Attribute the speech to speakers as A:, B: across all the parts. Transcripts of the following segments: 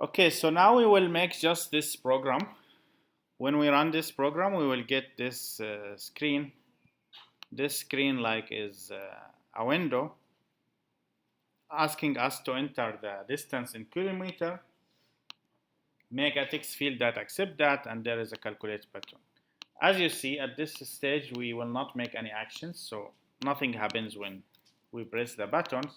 A: Okay, so now we will make just this program. When we run this program, we will get this screen. This screen like is a window asking us to enter the distance in kilometer, make a text field that accept that, and there is a calculate button. As you see, at this stage, we will not make any actions, so nothing happens when we press the buttons.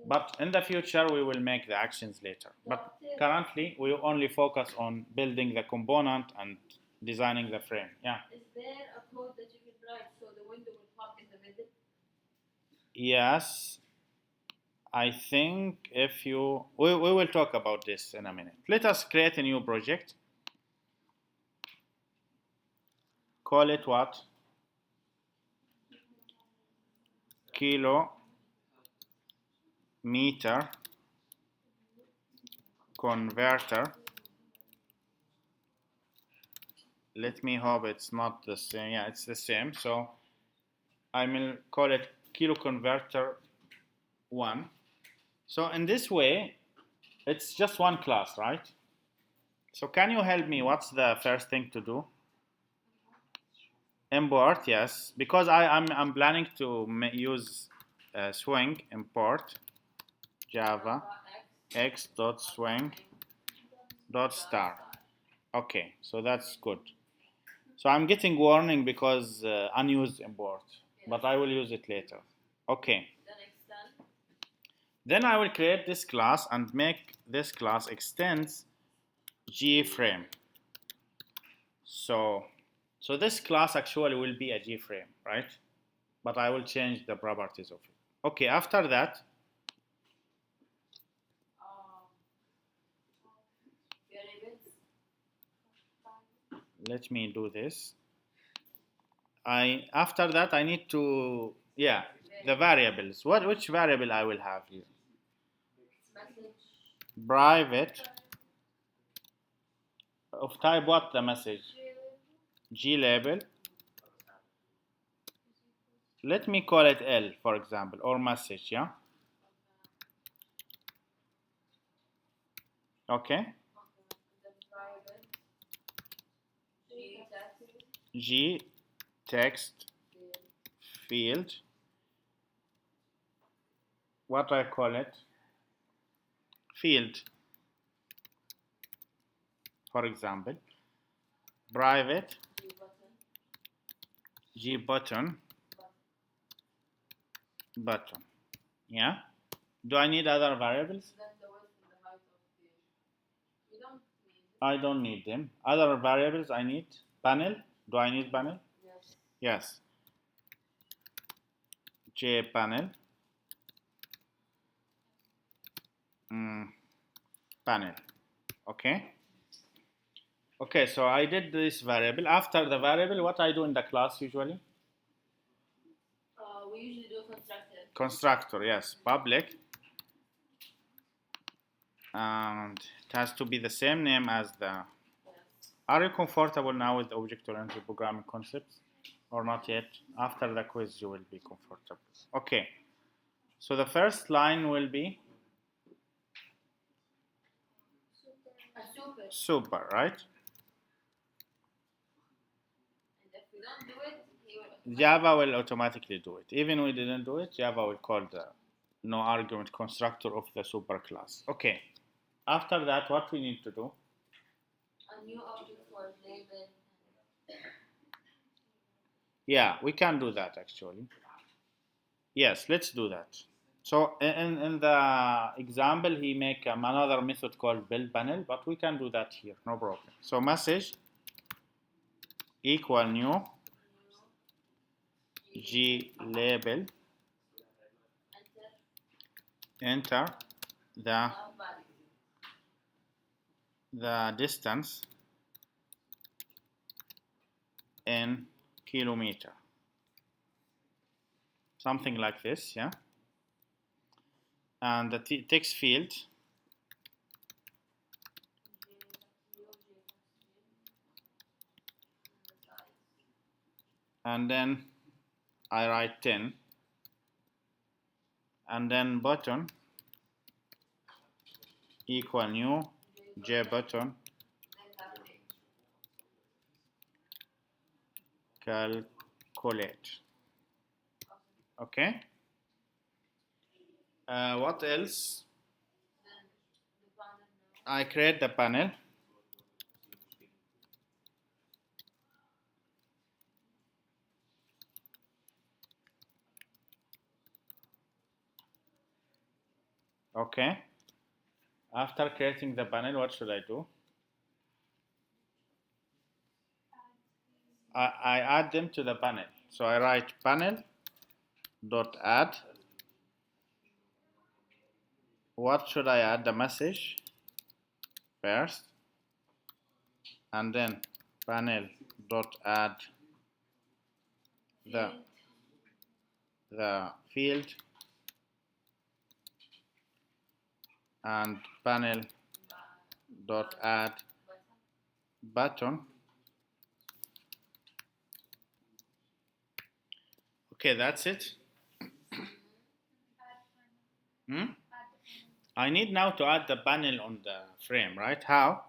A: But in the future, we will make the actions later. But currently, we only focus on building the component and designing the frame. Yeah.
B: Is there a code that you can write so the window will pop in the middle?
A: Yes. I think if you... We will talk about this in a minute. Let us create a new project. Call it what? Kilometer converter. Let me hope it's not the same. Yeah, it's the same. So I will call it kilo converter 1. So in this way, it's just one class, right? So can you help me? What's the first thing to do? Import, yes, because I'm planning to use swing import java x dot swing dot star. Okay, so that's good. So I'm getting warning because unused import, but I will use it later. Okay. Then I will create this class and make this class extends gframe. So this class actually will be a gframe, right? But I will change the properties of it. Okay, after that, let me do this. After that I need to the variables. Which variable I will have here? Private of type what the message? G label. Let me call it L, for example, or message, yeah? Okay. G text field. What I call it? Field. For example, private G button. Yeah. Do I need other variables? I don't need them. Other variables I need. Panel. Do I need panel? Yes. J panel. Panel. Okay. Okay, so I did this variable. After the variable, what I do in the class usually?
B: We usually do constructor.
A: Constructor, yes. Public. And it has to be the same name as the... Are you comfortable now with object-oriented programming concepts? Or not yet? After the quiz, you will be comfortable. Okay. So the first line will be super, right?
B: And if we don't do it,
A: Java will automatically do it. Even we didn't do it, Java will call the no argument constructor of the super class. Okay. After that, what we need to do?
B: A new object for label.
A: Yeah, we can do that actually. Yes, let's do that. So in the example, he make another method called build panel, but we can do that here, no problem. So message equal new G label, enter the distance in kilometer. Something like this, yeah? And the text field and then I write 10 and then button equal new J button calculate. Okay. What else? I create the panel. Okay. After creating the panel, what should I do? I add them to the panel. So I write panel dot add. What should I add? The message first, and then panel dot add the field, and panel dot add button. Okay, that's it. I need now to add the panel on the frame, right? How?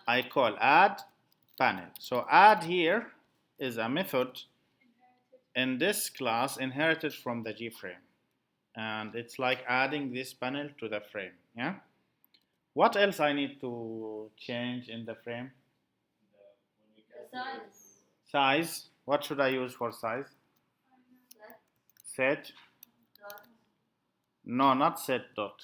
A: I call add panel. So add here is a method in this class inherited from the G-frame. And it's like adding this panel to the frame, yeah? What else I need to change in the frame? Size. What should I use for size? Set. No, not set dot.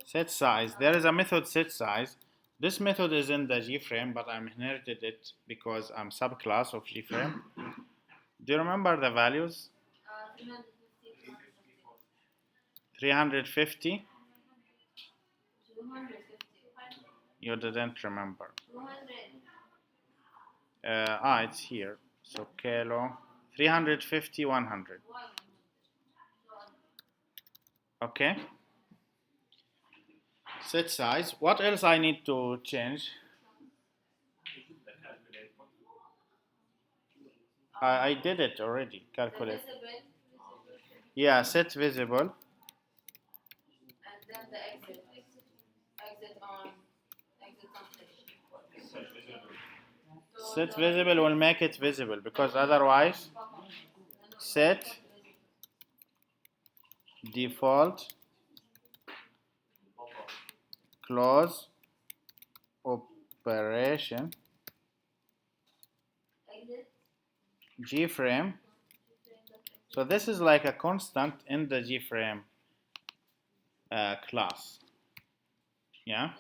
A: Set size. There is a method set size. This method is in the GFrame, but I'm inherited it because I'm subclass of GFrame. Do you remember the values? 350. You didn't remember. It's here. So kilo 350, 100. Okay. Set size. What else I need to change? I did it already. Calculate. Yeah, set visible.
B: And then the exit on something.
A: Set visible will make it visible because otherwise set default close operation G-frame. So this is like a constant in the G-frame class. Yeah?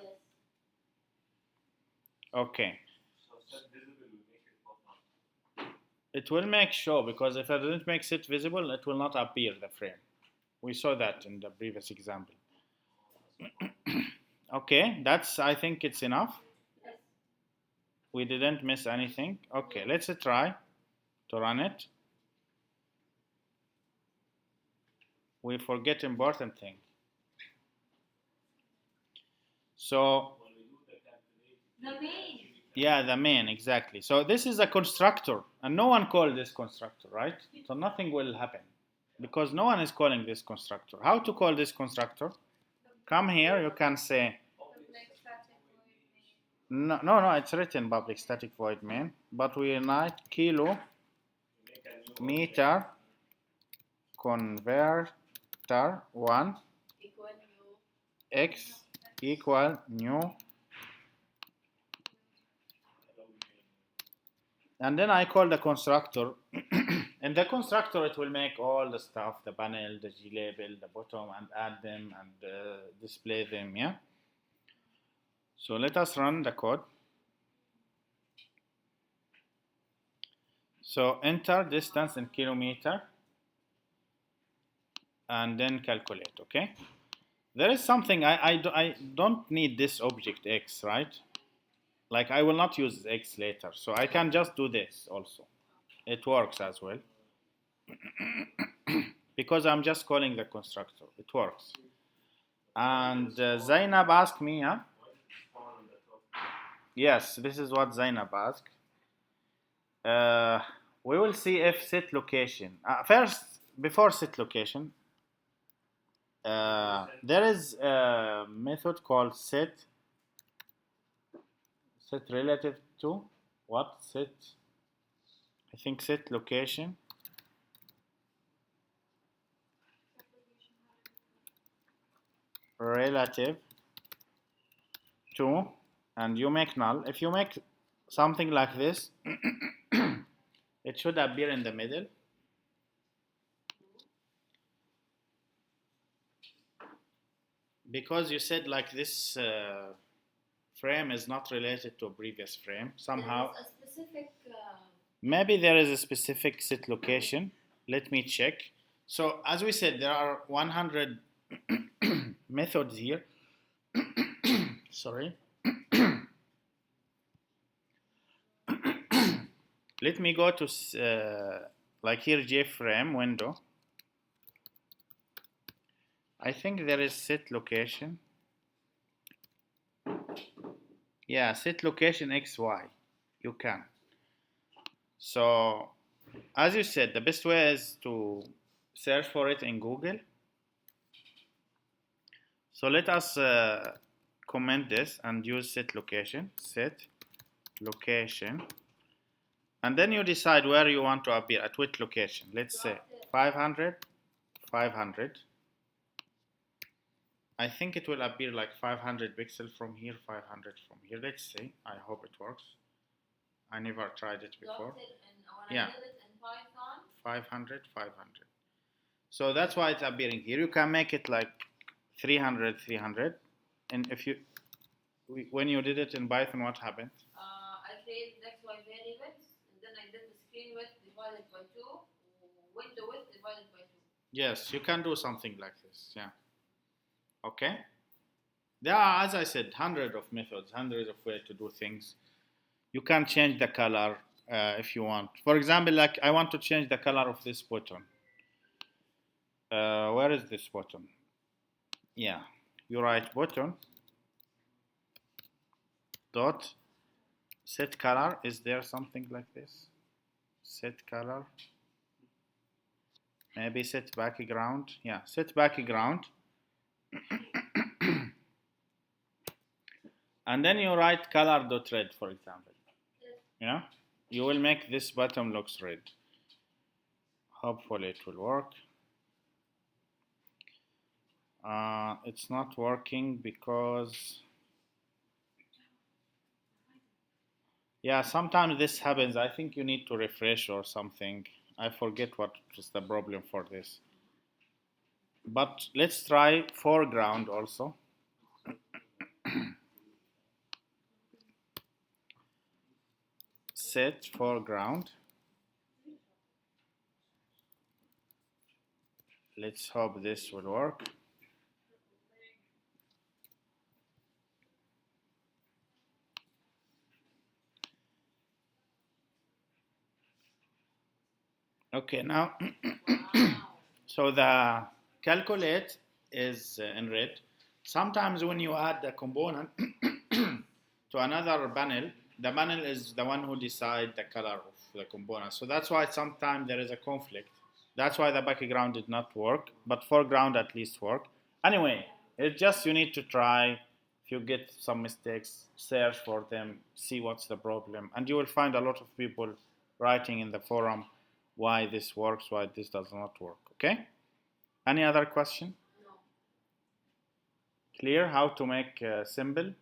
A: Okay. It will make show because if I didn't make it visible, it will not appear the frame. We saw that in the previous example. Okay, I think it's enough. We didn't miss anything. Okay, let's try to run it. We forget important thing. So,
B: the main.
A: Yeah, the main, exactly. So this is a constructor, and no one called this constructor, right? So nothing will happen because no one is calling this constructor. How to call this constructor? Come here, you can say, no, it's written public static void main, but we write kilo meter converter 1 x equal new, and then I call the constructor. In the constructor, it will make all the stuff, the panel, the G label, the bottom, and add them and display them, yeah? So let us run the code. So enter distance in kilometer, and then calculate, okay? There is something, I don't need this object x, right? Like I will not use x later, so I can just do this also. It works as well. Because I'm just calling the constructor. It works. And Zainab asked me, huh? Yes, this is what Zainab asked. We will see if set location. First, before set location, There is a method called set relative to what? Set, I think set location relative to, and you make null. If you make something like this, it should appear in the middle. Because you said like this frame is not related to a previous frame somehow.
B: There is a specific.
A: Maybe there is a specific set location. Let me check. So as we said, there are 100 methods here. Sorry. Let me go to like here JFrame window. I think there is set location. Yeah, set location XY. You can. So, as you said, the best way is to search for it in Google. So let us comment this and use set location. Set location. And then you decide where you want to appear, at which location. Let's say 500, 500. I think it will appear like 500 pixels from here, 500 from here. Let's see. I hope it works. I never tried it before. Yeah. 500, 500. So that's why it's appearing here. You can make it like 300, 300. And if you, when you did it in Python, what happened?
B: I created XY variables, and then I did the screen width divided by 2, window width divided by 2.
A: Yes, you can do something like this. Yeah. Okay. There are, as I said, hundreds of methods, hundreds of ways to do things. You can change the color if you want. For example, like I want to change the color of this button. Where is this button? Yeah, you write button dot set color. Is there something like this? Set color. Maybe set background. Yeah, set background. And then you write color.red, for example. Yeah, you will make this button looks red. Hopefully it will work. It's not working because, yeah, sometimes this happens. I think you need to refresh or something. I forget what is the problem for this. But let's try foreground also. Set foreground. Let's hope this will work. Okay, now, so the calculate is in red. Sometimes when you add the component to another panel, the panel is the one who decides the color of the component. So that's why sometimes there is a conflict. That's why the background did not work, but foreground at least worked. Anyway, it's just you need to try. If you get some mistakes, search for them, see what's the problem, and you will find a lot of people writing in the forum why this works, why this does not work. Okay? Any other question?
B: No.
A: Clear how to make symbol? Yes.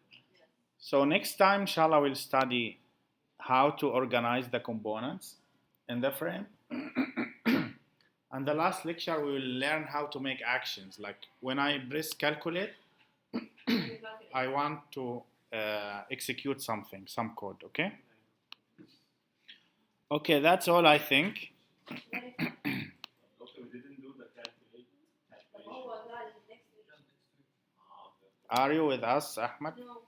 A: So next time, inshallah, we'll study how to organize the components in the frame. And the last lecture, we will learn how to make actions. Like when I press calculate, I want to execute something, some code, okay? Okay, that's all I think.
C: Okay, we didn't do the calculation.
A: Are you with us, Ahmed?
B: No.